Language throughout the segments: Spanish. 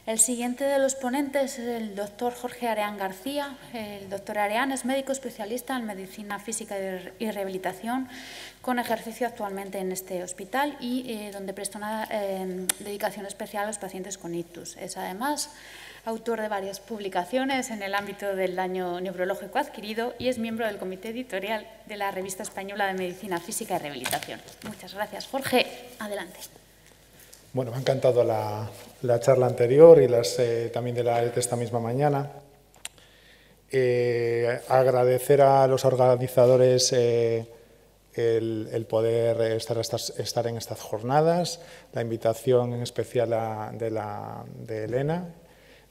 El siguiente de los ponentes es el doctor Jorge Areán García. El doctor Areán es médico especialista en medicina física y rehabilitación, con ejercicio actualmente en este hospital y donde presta una dedicación especial a los pacientes con ictus. Es además autor de varias publicaciones en el ámbito del daño neurológico adquirido y es miembro del comité editorial de la Revista Española de Medicina Física y Rehabilitación. Muchas gracias. Jorge, adelante. Bueno, me ha encantado la charla anterior y también de esta misma mañana. Agradecer a los organizadores el poder estar en estas jornadas, la invitación en especial de Elena.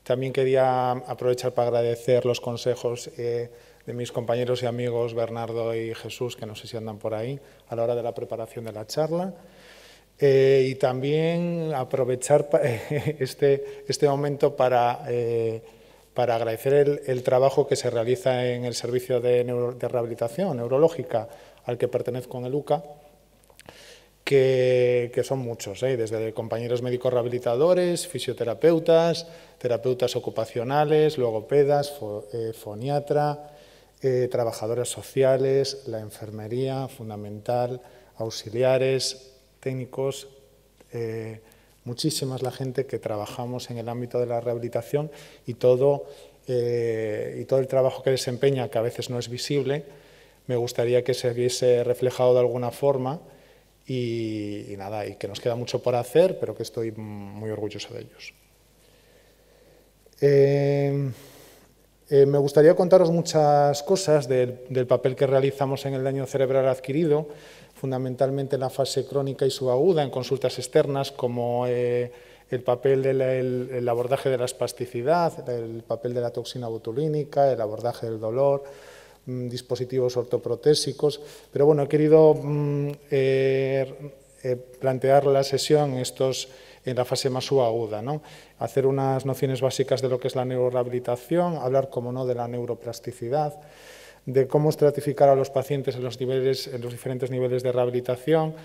También quería aprovechar para agradecer los consejos de mis compañeros y amigos Bernardo y Jesús, que no sé si andan por ahí, a la hora de la preparación de la charla. Y también aprovechar este momento para agradecer el trabajo que se realiza en el servicio de rehabilitación neurológica al que pertenezco en el UCA, que son muchos, desde compañeros médicos rehabilitadores, fisioterapeutas, terapeutas ocupacionales, logopedas, foniatra, trabajadoras sociales, la enfermería fundamental, auxiliares, técnicos, muchísima es la gente que trabajamos en el ámbito de la rehabilitación y todo el trabajo que desempeña, que a veces no es visible, me gustaría que se viese reflejado de alguna forma y que nos queda mucho por hacer, pero que estoy muy orgulloso de ellos. Me gustaría contaros muchas cosas del papel que realizamos en el daño cerebral adquirido, fundamentalmente en la fase crónica y subaguda, en consultas externas, como el papel del abordaje de la espasticidad, el papel de la toxina botulínica, el abordaje del dolor, dispositivos ortoprotésicos. Pero bueno, he querido plantear la sesión en la fase más subaguda, ¿no? Hacer unas nociones básicas de lo que es la neurorehabilitación, hablar, como no, de la neuroplasticidad, de cómo estratificar a los pacientes en los diferentes niveles de rehabilitación,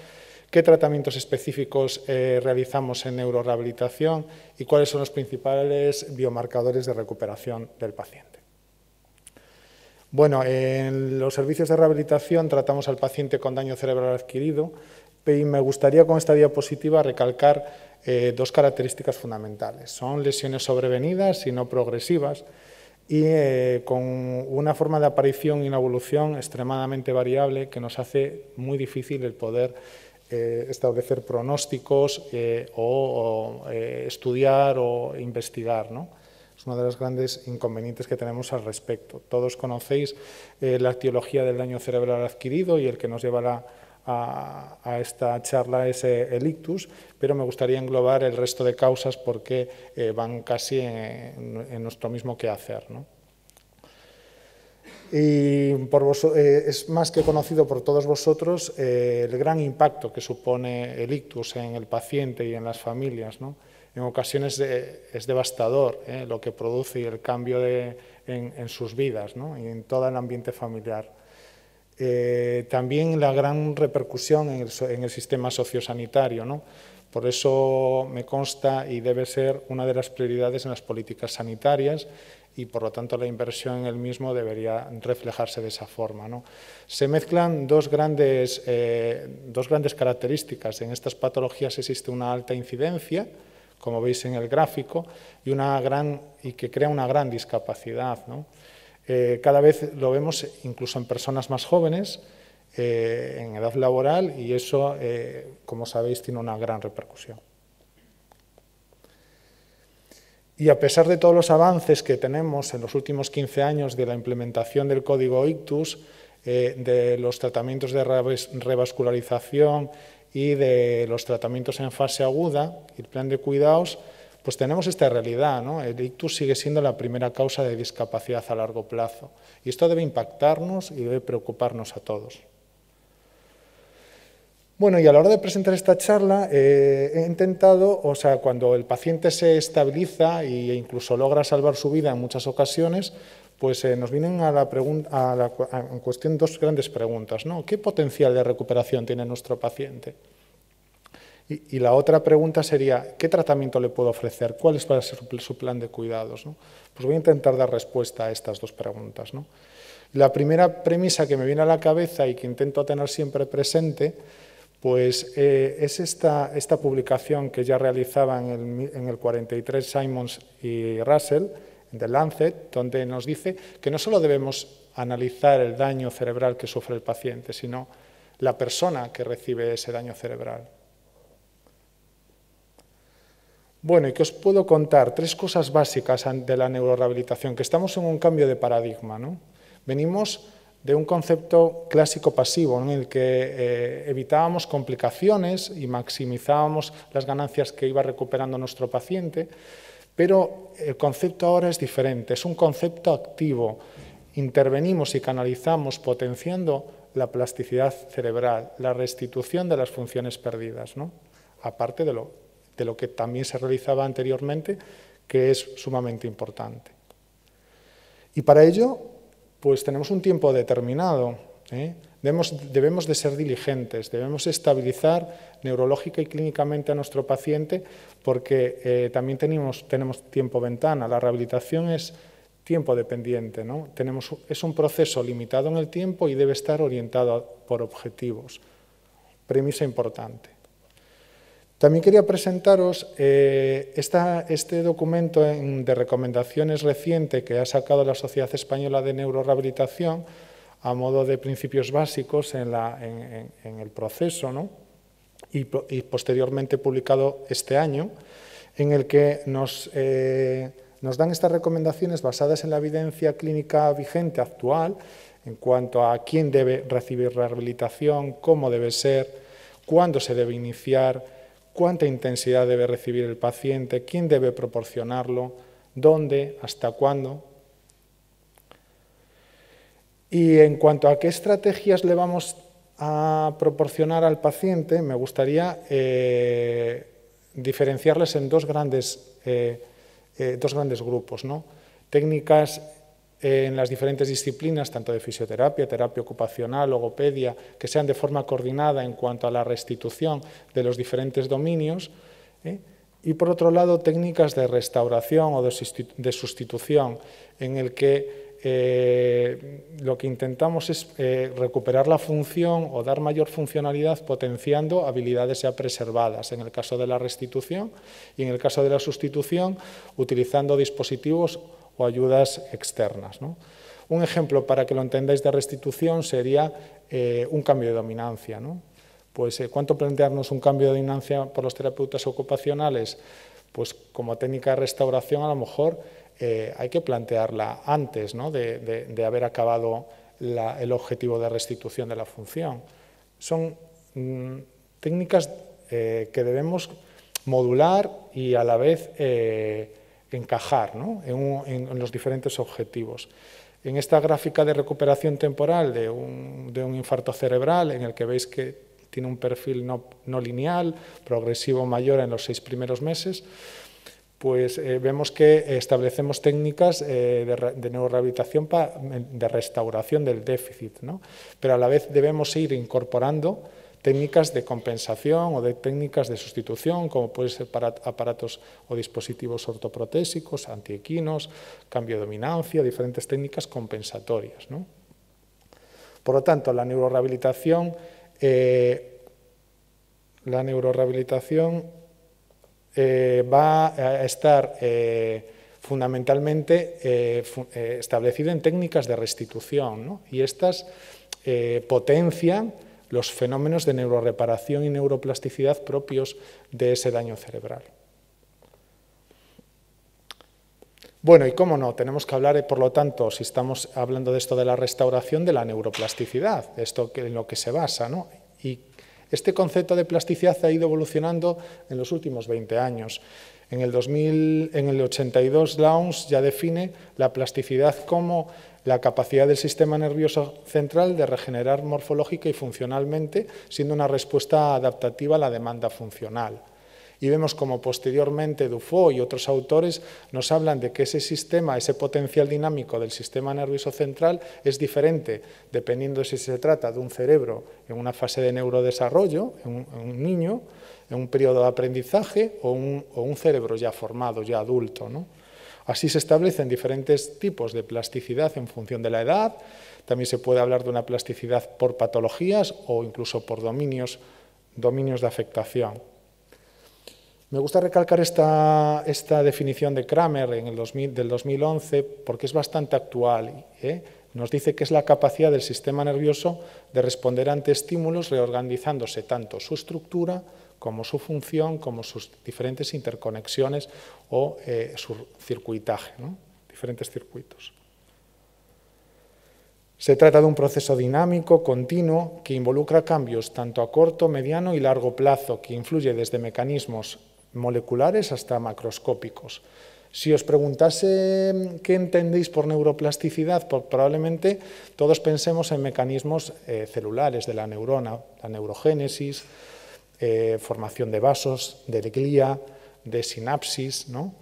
qué tratamientos específicos realizamos en neurorehabilitación y cuáles son los principales biomarcadores de recuperación del paciente. Bueno, en los servicios de rehabilitación tratamos al paciente con daño cerebral adquirido y me gustaría con esta diapositiva recalcar dos características fundamentales. Son lesiones sobrevenidas y no progresivas, y con una forma de aparición y una evolución extremadamente variable que nos hace muy difícil el poder establecer pronósticos o estudiar o investigar, ¿no? Es uno de los grandes inconvenientes que tenemos al respecto. Todos conocéis la etiología del daño cerebral adquirido y el que nos lleva a esta charla es el ictus, pero me gustaría englobar el resto de causas porque van casi en nuestro mismo quehacer, ¿no? Y es más que conocido por todos vosotros el gran impacto que supone el ictus en el paciente y en las familias, ¿no? En ocasiones es devastador lo que produce y el cambio en sus vidas, ¿no? Y en todo el ambiente familiar. También la gran repercusión en el sistema sociosanitario, ¿no? Por eso me consta y debe ser una de las prioridades en las políticas sanitarias y, por lo tanto, la inversión en el mismo debería reflejarse de esa forma, ¿no? Se mezclan dos grandes características. En estas patologías existe una alta incidencia, como veis en el gráfico, y que crea una gran discapacidad, ¿no? Cada vez lo vemos incluso en personas más jóvenes, en edad laboral, y eso, como sabéis, tiene una gran repercusión. Y a pesar de todos los avances que tenemos en los últimos 15 años de la implementación del código ictus, de los tratamientos de revascularización y de los tratamientos en fase aguda, y el plan de cuidados, pues tenemos esta realidad, ¿no? El ictus sigue siendo la primera causa de discapacidad a largo plazo. Y esto debe impactarnos y debe preocuparnos a todos. Bueno, y a la hora de presentar esta charla he intentado, cuando el paciente se estabiliza e incluso logra salvar su vida en muchas ocasiones, pues nos vienen en cuestión dos grandes preguntas, ¿no? ¿Qué potencial de recuperación tiene nuestro paciente? Y la otra pregunta sería, ¿qué tratamiento le puedo ofrecer? ¿Cuál va a ser su plan de cuidados, ¿no? Pues voy a intentar dar respuesta a estas dos preguntas, ¿no? La primera premisa que me viene a la cabeza y que intento tener siempre presente, pues es esta publicación que ya realizaban en el 43 Simons y Russell, en The Lancet, donde nos dice que no solo debemos analizar el daño cerebral que sufre el paciente, sino la persona que recibe ese daño cerebral. Bueno, y que os puedo contar 3 cosas básicas de la neurorehabilitación, que estamos en un cambio de paradigma, ¿no? Venimos de un concepto clásico pasivo, ¿no?, en el que evitábamos complicaciones y maximizábamos las ganancias que iba recuperando nuestro paciente, pero el concepto ahora es diferente, es un concepto activo. Intervenimos y canalizamos potenciando la plasticidad cerebral, la restitución de las funciones perdidas, ¿no?, aparte de lo que también se realizaba anteriormente, que es sumamente importante. Y para ello, pues tenemos un tiempo determinado, ¿eh? Debemos de ser diligentes, debemos estabilizar neurológica y clínicamente a nuestro paciente, porque también tenemos tiempo ventana. La rehabilitación es tiempo dependiente, ¿no? Es un proceso limitado en el tiempo y debe estar orientado por objetivos. Premisa importante. También quería presentaros este documento de recomendaciones reciente que ha sacado la Sociedad Española de Neurorehabilitación a modo de principios básicos en el proceso, ¿no?, y posteriormente publicado este año, en el que nos dan estas recomendaciones basadas en la evidencia clínica vigente actual en cuanto a quién debe recibir rehabilitación, cómo debe ser, cuándo se debe iniciar, cuánta intensidad debe recibir el paciente, quién debe proporcionarlo, dónde, hasta cuándo. Y en cuanto a qué estrategias le vamos a proporcionar al paciente, me gustaría diferenciarles en dos grandes grupos, ¿no? Técnicas en las diferentes disciplinas, tanto de fisioterapia, terapia ocupacional, logopedia, que sean de forma coordinada en cuanto a la restitución de los diferentes dominios, y por otro lado técnicas de restauración o de sustitución, en el que lo que intentamos es recuperar la función o dar mayor funcionalidad potenciando habilidades ya preservadas, en el caso de la restitución, y en el caso de la sustitución utilizando dispositivos o ayudas externas, ¿no? Un ejemplo para que lo entendáis de restitución sería un cambio de dominancia, ¿no? Pues, ¿cuánto plantearnos un cambio de dominancia por los terapeutas ocupacionales? Pues como técnica de restauración a lo mejor hay que plantearla antes, ¿no?, de haber acabado el objetivo de restitución de la función. Son técnicas que debemos modular y a la vez encajar, ¿no?, en los diferentes objetivos. En esta gráfica de recuperación temporal de un infarto cerebral, en el que veis que tiene un perfil no lineal, progresivo mayor en los 6 primeros meses, pues vemos que establecemos técnicas de neurorehabilitación de restauración del déficit, ¿no?, pero a la vez debemos ir incorporando técnicas de compensación o de técnicas de sustitución, como pueden ser aparatos o dispositivos ortoprotésicos, antiequinos, cambio de dominancia, diferentes técnicas compensatorias, ¿no? Por lo tanto, la neurorehabilitación va a estar fundamentalmente establecida en técnicas de restitución, ¿no?, y estas potencian los fenómenos de neuroreparación y neuroplasticidad propios de ese daño cerebral. Bueno, y cómo no, tenemos que hablar, por lo tanto, si estamos hablando de esto de la restauración, de la neuroplasticidad, esto en lo que se basa, ¿no? Y este concepto de plasticidad ha ido evolucionando en los últimos 20 años. En el 82, Lowndes ya define la plasticidad como la capacidad del sistema nervioso central de regenerar morfológica y funcionalmente, siendo una respuesta adaptativa a la demanda funcional. Y vemos como posteriormente Dufault y otros autores nos hablan de que ese sistema, ese potencial dinámico del sistema nervioso central es diferente dependiendo si se trata de un cerebro en una fase de neurodesarrollo, en un niño, en un periodo de aprendizaje o un cerebro ya formado, ya adulto, ¿no? Así se establecen diferentes tipos de plasticidad en función de la edad. También se puede hablar de una plasticidad por patologías o incluso por dominios de afectación. Me gusta recalcar esta definición de Kramer del 2011 porque es bastante actual. Nos dice que es la capacidad del sistema nervioso de responder ante estímulos reorganizándose tanto su estructura como su función, como sus diferentes interconexiones o su circuitaje, ¿no? Diferentes circuitos. Se trata de un proceso dinámico, continuo, que involucra cambios tanto a corto, mediano y largo plazo, que influye desde mecanismos moleculares hasta macroscópicos. Si os preguntase qué entendéis por neuroplasticidad, pues probablemente todos pensemos en mecanismos celulares de la neurona, la neurogénesis, formación de vasos, de glía, de sinapsis, ¿no?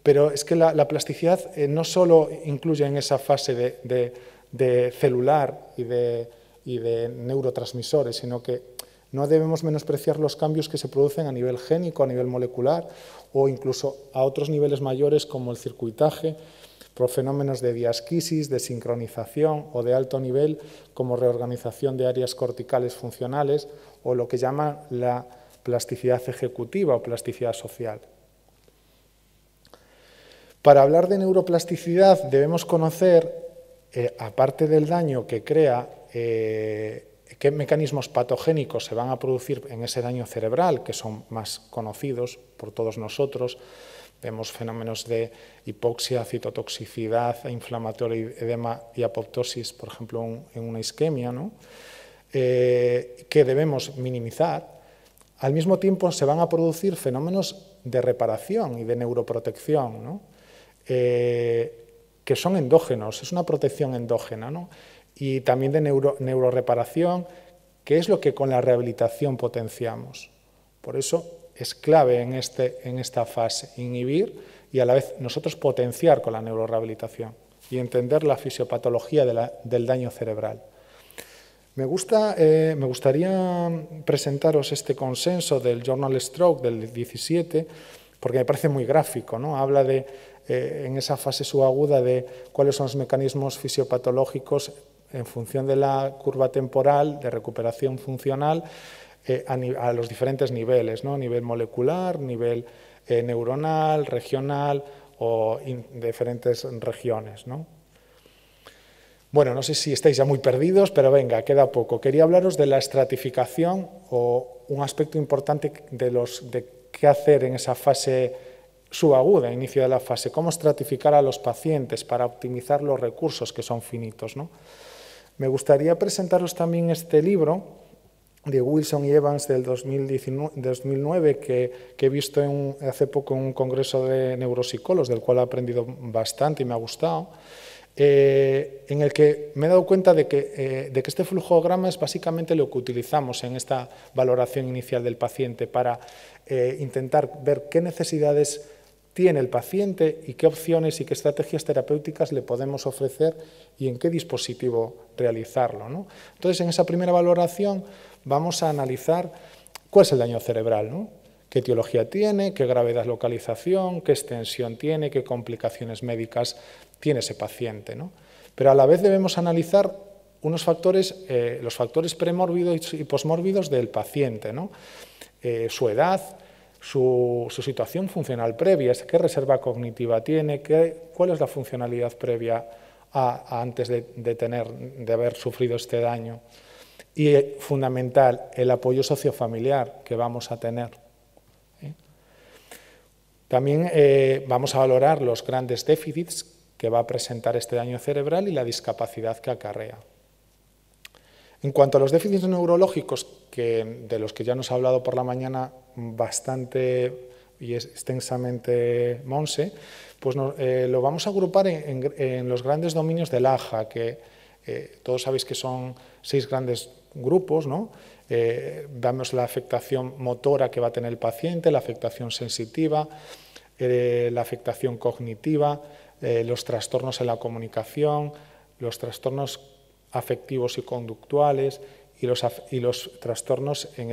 Pero es que la plasticidad no solo incluye en esa fase de celular y de neurotransmisores, sino que no debemos menospreciar los cambios que se producen a nivel génico, a nivel molecular o incluso a otros niveles mayores como el circuitaje, por fenómenos de diasquisis, de sincronización o de alto nivel como reorganización de áreas corticales funcionales o lo que llaman la plasticidad ejecutiva o plasticidad social. Para hablar de neuroplasticidad debemos conocer, aparte del daño que crea, qué mecanismos patogénicos se van a producir en ese daño cerebral, que son más conocidos por todos nosotros. Vemos fenómenos de hipoxia, citotoxicidad, inflamatoria, edema y apoptosis, por ejemplo, en una isquemia, ¿no? Que debemos minimizar. Al mismo tiempo se van a producir fenómenos de reparación y de neuroprotección, ¿no? Que son endógenos, es una protección endógena, ¿no? Y también de neuroreparación, que es lo que con la rehabilitación potenciamos. Por eso es clave en esta fase, inhibir y a la vez nosotros potenciar con la neurorehabilitación y entender la fisiopatología del daño cerebral. Me gustaría presentaros este consenso del Journal Stroke del 17, porque me parece muy gráfico, ¿no? Habla en esa fase subaguda de cuáles son los mecanismos fisiopatológicos en función de la curva temporal de recuperación funcional a los diferentes niveles, ¿no? Nivel molecular, nivel neuronal, regional o diferentes regiones, ¿no? Bueno, no sé si estáis ya muy perdidos, pero venga, queda poco. Quería hablaros de la estratificación o un aspecto importante de qué hacer en esa fase subaguda, inicio de la fase, cómo estratificar a los pacientes para optimizar los recursos que son finitos, ¿no? Me gustaría presentaros también este libro de Wilson y Evans del 2009 que he visto hace poco en un congreso de neuropsicólogos, del cual he aprendido bastante y me ha gustado, en el que me he dado cuenta de que este flujograma es básicamente lo que utilizamos en esta valoración inicial del paciente para intentar ver qué necesidades tiene el paciente y qué opciones y qué estrategias terapéuticas le podemos ofrecer y en qué dispositivo realizarlo, ¿no? Entonces, en esa primera valoración vamos a analizar cuál es el daño cerebral, ¿no? Qué etiología tiene, qué gravedad, localización, qué extensión tiene, qué complicaciones médicas tiene ese paciente, ¿no? Pero a la vez debemos analizar unos factores, los factores premórbidos y posmórbidos del paciente, ¿no? Su edad, su situación funcional previa, qué reserva cognitiva tiene, cuál es la funcionalidad previa antes de haber sufrido este daño. Y fundamental, el apoyo sociofamiliar que vamos a tener. También vamos a valorar los grandes déficits que va a presentar este daño cerebral y la discapacidad que acarrea. En cuanto a los déficits neurológicos, de los que ya nos ha hablado por la mañana bastante y extensamente Monse, pues lo vamos a agrupar en los grandes dominios del AJA, que todos sabéis que son 6 grandes grupos, ¿no? Vemos la afectación motora que va a tener el paciente, la afectación sensitiva, la afectación cognitiva, los trastornos en la comunicación, los trastornos afectivos y conductuales y los trastornos en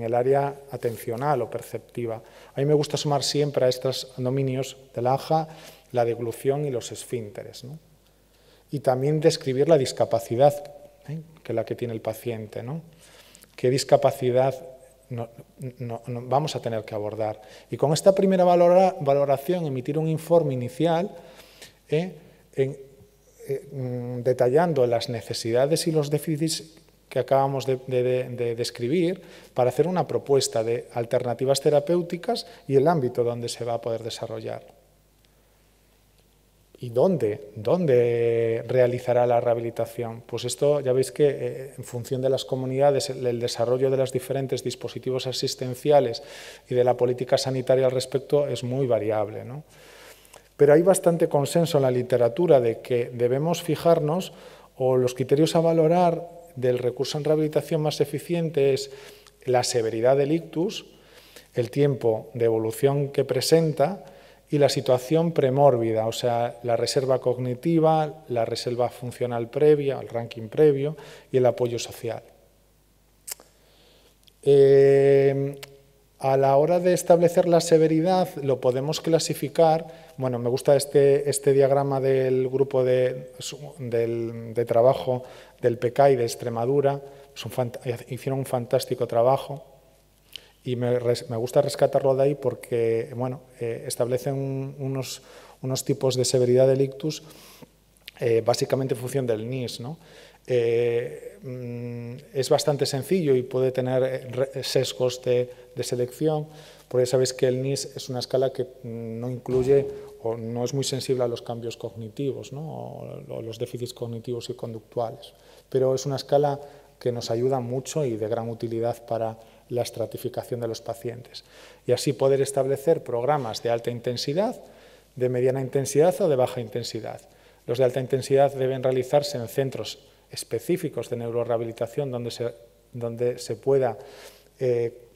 el área atencional o perceptiva. A mí me gusta sumar siempre a estos dominios del AJA la deglución y los esfínteres, ¿no? Y también describir la discapacidad, que es la que tiene el paciente, ¿no? ¿Qué discapacidad vamos a tener que abordar? Y con esta primera valoración, emitir un informe inicial detallando las necesidades y los déficits que acabamos de describir para hacer una propuesta de alternativas terapéuticas y el ámbito donde se va a poder desarrollar. ¿Y dónde realizará la rehabilitación? Pues esto ya veis que en función de las comunidades, el desarrollo de los diferentes dispositivos asistenciales y de la política sanitaria al respecto es muy variable, ¿no? Pero hay bastante consenso en la literatura de que debemos fijarnos, o los criterios a valorar del recurso en rehabilitación más eficiente es la severidad del ictus, el tiempo de evolución que presenta y la situación premórbida, o sea, la reserva cognitiva, la reserva funcional previa, el ranking previo y el apoyo social. A la hora de establecer la severidad lo podemos clasificar, bueno, me gusta este diagrama del grupo de trabajo del PECAI de Extremadura, hicieron un fantástico trabajo. Y me gusta rescatarlo de ahí porque, bueno, establecen unos tipos de severidad del ictus básicamente en función del NIS, ¿no? Es bastante sencillo y puede tener sesgos de selección, porque sabéis que el NIS es una escala que no incluye o no es muy sensible a los cambios cognitivos, ¿no? o los déficits cognitivos y conductuales, pero es una escala que nos ayuda mucho y de gran utilidad para la estratificación de los pacientes. Y así poder establecer programas de alta intensidad, de mediana intensidad o de baja intensidad. Los de alta intensidad deben realizarse en centros específicos de neurorehabilitación donde se pueda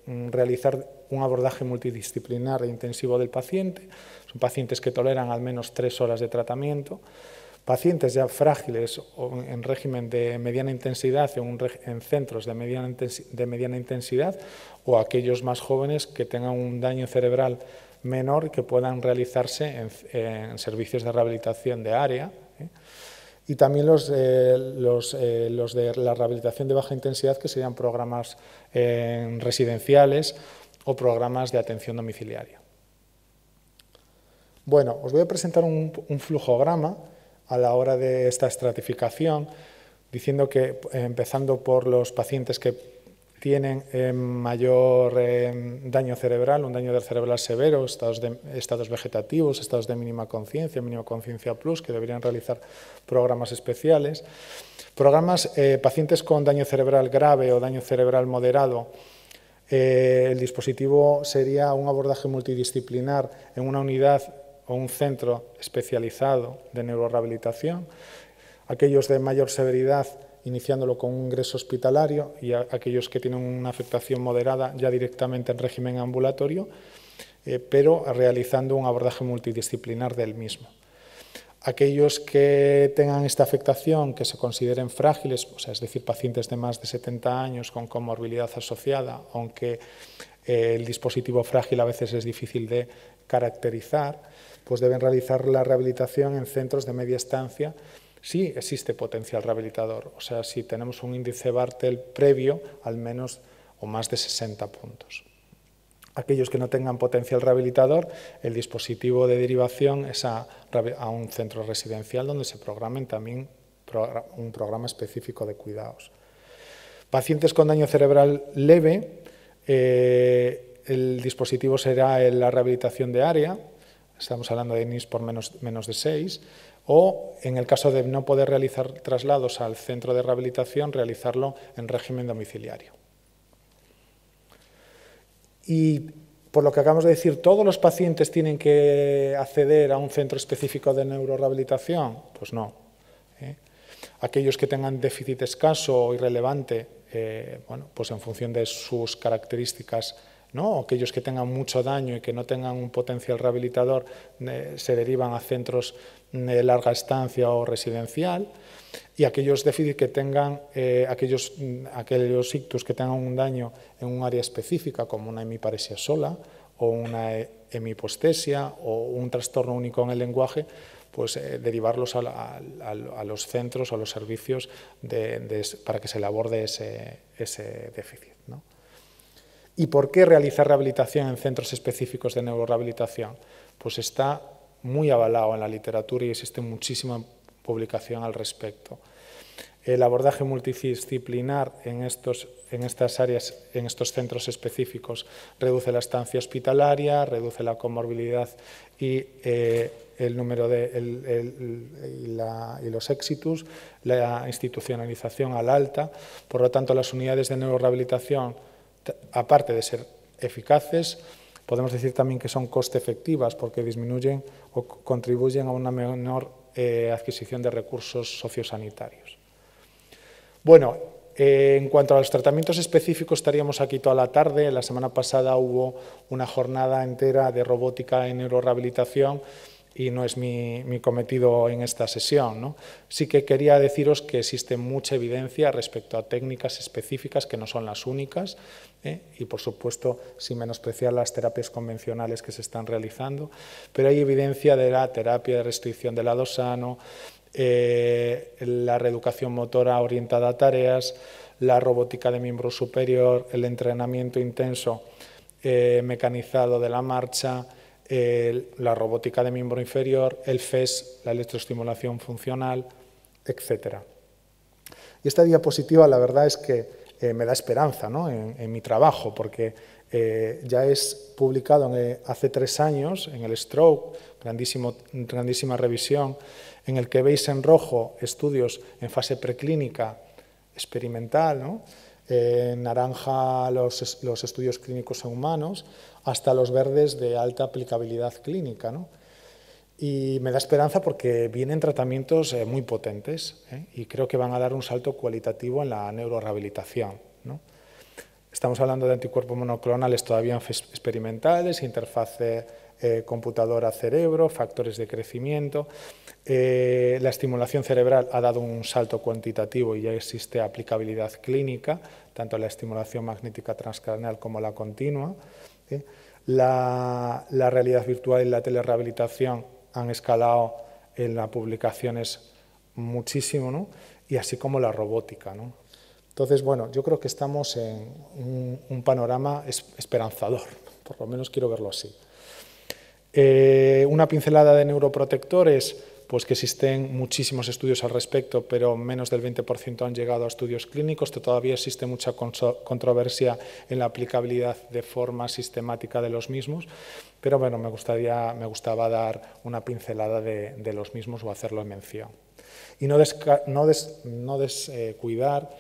realizar un abordaje multidisciplinar e intensivo del paciente. Son pacientes que toleran al menos 3 horas de tratamiento. Pacientes ya frágiles o en régimen de mediana intensidad en centros de mediana intensidad o aquellos más jóvenes que tengan un daño cerebral menor que puedan realizarse en servicios de rehabilitación de área. Y también los de la rehabilitación de baja intensidad, que serían programas residenciales o programas de atención domiciliaria. Bueno, os voy a presentar un flujograma a la hora de esta estratificación, diciendo que empezando por los pacientes que tienen mayor daño cerebral, un daño cerebral severo, estados vegetativos, estados de mínima conciencia plus, que deberían realizar programas especiales. Pacientes con daño cerebral grave o daño cerebral moderado, el dispositivo sería un abordaje multidisciplinar en una unidad o un centro especializado de neurorehabilitación. Aquellos de mayor severidad, iniciándolo con un ingreso hospitalario, y aquellos que tienen una afectación moderada ya directamente en régimen ambulatorio, pero realizando un abordaje multidisciplinar del mismo. Aquellos que tengan esta afectación, que se consideren frágiles, o sea, es decir, pacientes de más de 70 años con comorbilidad asociada, aunque el dispositivo frágil a veces es difícil de caracterizar, pues deben realizar la rehabilitación en centros de media estancia si existe potencial rehabilitador, o sea, si tenemos un índice Bartel previo al menos o más de 60 puntos. Aquellos que no tengan potencial rehabilitador, el dispositivo de derivación es a un centro residencial donde se programen también un programa específico de cuidados. Pacientes con daño cerebral leve, el dispositivo será la rehabilitación de área, estamos hablando de NIS por menos de 6, o en el caso de no poder realizar traslados al centro de rehabilitación, realizarlo en régimen domiciliario. Y por lo que acabamos de decir, ¿todos los pacientes tienen que acceder a un centro específico de neurorehabilitación? Pues no. Aquellos que tengan déficit escaso o irrelevante bueno, pues en función de sus características, ¿no? Aquellos que tengan mucho daño y que no tengan un potencial rehabilitador se derivan a centros de larga estancia o residencial, y aquellos déficits que tengan, aquellos ictus que tengan un daño en un área específica, como una hemiparesia sola o una hemihipostesia o un trastorno único en el lenguaje, pues derivarlos a los centros o a los servicios para que se le aborde ese déficit, ¿no? ¿Y por qué realizar rehabilitación en centros específicos de neurorehabilitación? Pues está muy avalado en la literatura y existe muchísima publicación al respecto. El abordaje multidisciplinar en estas áreas, en estos centros específicos, reduce la estancia hospitalaria, reduce la comorbilidad y el número y los éxitos, la institucionalización al alta. Por lo tanto, las unidades de neurorehabilitación, aparte de ser eficaces, podemos decir también que son coste efectivas porque disminuyen o contribuyen a una menor adquisición de recursos sociosanitarios. Bueno, en cuanto a los tratamientos específicos, estaríamos aquí toda la tarde. La semana pasada hubo una jornada entera de robótica en neurorehabilitación y no es mi cometido en esta sesión, ¿no? Sí que quería deciros que existe mucha evidencia respecto a técnicas específicas que no son las únicas, y, por supuesto, sin menospreciar las terapias convencionales que se están realizando, pero hay evidencia de la terapia de restricción del lado sano, la reeducación motora orientada a tareas, la robótica de miembro superior, el entrenamiento intenso mecanizado de la marcha, la robótica de miembro inferior, el FES, la electroestimulación funcional, etc. Y esta diapositiva, la verdad es que me da esperanza, ¿no? en mi trabajo, porque ya es publicado hace 3 años en el Stroke, grandísima revisión, en el que veis en rojo estudios en fase preclínica experimental, ¿no? En naranja los estudios clínicos en humanos, hasta los verdes de alta aplicabilidad clínica, ¿no? Y me da esperanza porque vienen tratamientos muy potentes, y creo que van a dar un salto cualitativo en la neurorehabilitación, ¿no? Estamos hablando de anticuerpos monoclonales todavía experimentales, interfase computadora-cerebro, factores de crecimiento. La estimulación cerebral ha dado un salto cuantitativo y ya existe aplicabilidad clínica, tanto la estimulación magnética transcraneal como la continua. La realidad virtual y la telerehabilitación han escalado en las publicaciones muchísimo, ¿no? Y así como la robótica, ¿no? Entonces, bueno, yo creo que estamos en un panorama esperanzador, por lo menos quiero verlo así. Una pincelada de neuroprotectores, pues que existen muchísimos estudios al respecto, pero menos del 20% han llegado a estudios clínicos. Todavía existe mucha controversia en la aplicabilidad de forma sistemática de los mismos, pero bueno, me gustaba dar una pincelada de los mismos o hacerlo en mención. Y no descuidar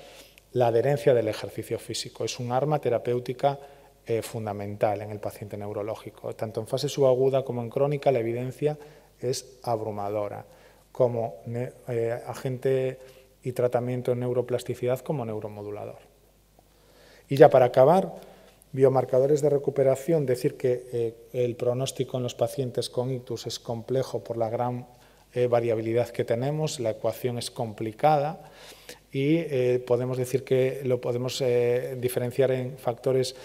la adherencia del ejercicio físico. Es un arma terapéutica fundamental en el paciente neurológico. Tanto en fase subaguda como en crónica, la evidencia es abrumadora, como agente y tratamiento en neuroplasticidad como neuromodulador. Y ya para acabar, biomarcadores de recuperación, decir que el pronóstico en los pacientes con ictus es complejo por la gran variabilidad que tenemos, la ecuación es complicada y podemos decir que lo podemos diferenciar en factores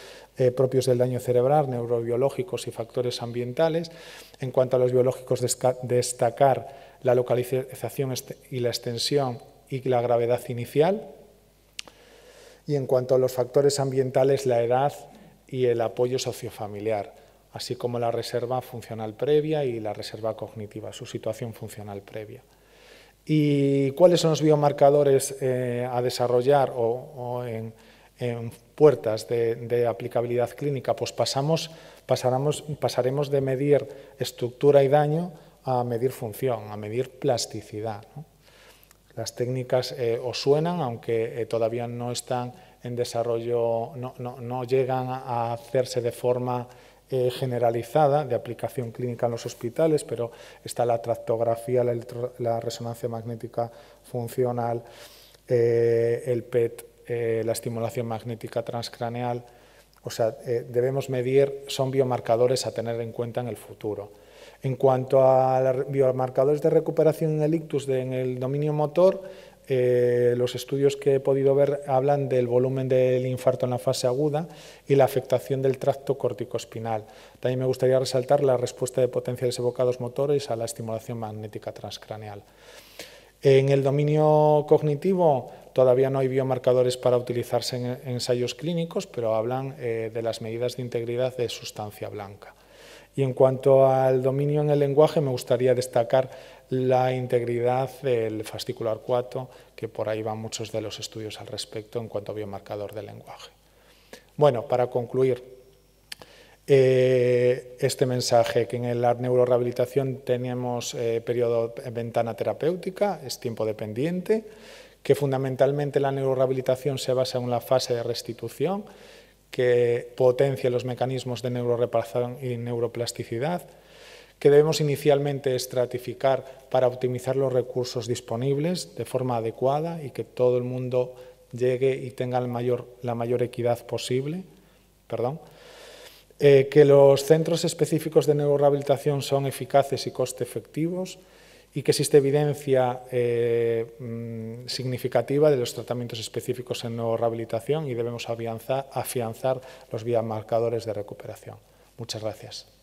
propios del daño cerebral, neurobiológicos y factores ambientales. En cuanto a los biológicos, destacar la localización y la extensión y la gravedad inicial. Y en cuanto a los factores ambientales, la edad y el apoyo sociofamiliar, así como la reserva funcional previa y la reserva cognitiva, su situación funcional previa. ¿Y cuáles son los biomarcadores a desarrollar o en puertas de aplicabilidad clínica? Pues pasaremos de medir estructura y daño a medir función, a medir plasticidad, ¿no? Las técnicas os suenan, aunque todavía no están en desarrollo, no llegan a hacerse de forma generalizada de aplicación clínica en los hospitales, pero está la tractografía, la resonancia magnética funcional, el PET la estimulación magnética transcraneal, o sea, debemos medir, son biomarcadores a tener en cuenta en el futuro. En cuanto a los biomarcadores de recuperación en el ictus en el dominio motor, los estudios que he podido ver hablan del volumen del infarto en la fase aguda y la afectación del tracto corticoespinal. También me gustaría resaltar la respuesta de potenciales evocados motores a la estimulación magnética transcraneal. En el dominio cognitivo todavía no hay biomarcadores para utilizarse en ensayos clínicos, pero hablan de las medidas de integridad de sustancia blanca. Y en cuanto al dominio en el lenguaje, me gustaría destacar la integridad del fascículo arcuato, que por ahí van muchos de los estudios al respecto en cuanto a biomarcador del lenguaje. Bueno, para concluir, este mensaje, que en la neurorehabilitación tenemos periodo ventana terapéutica, es tiempo dependiente, que fundamentalmente la neurorehabilitación se basa en la fase de restitución, que potencia los mecanismos de neuroreparación y neuroplasticidad, que debemos inicialmente estratificar para optimizar los recursos disponibles de forma adecuada y que todo el mundo llegue y tenga la mayor equidad posible. Que los centros específicos de neurorehabilitación son eficaces y coste efectivos y que existe evidencia significativa de los tratamientos específicos en neurorehabilitación y debemos afianzar los biomarcadores de recuperación. Muchas gracias.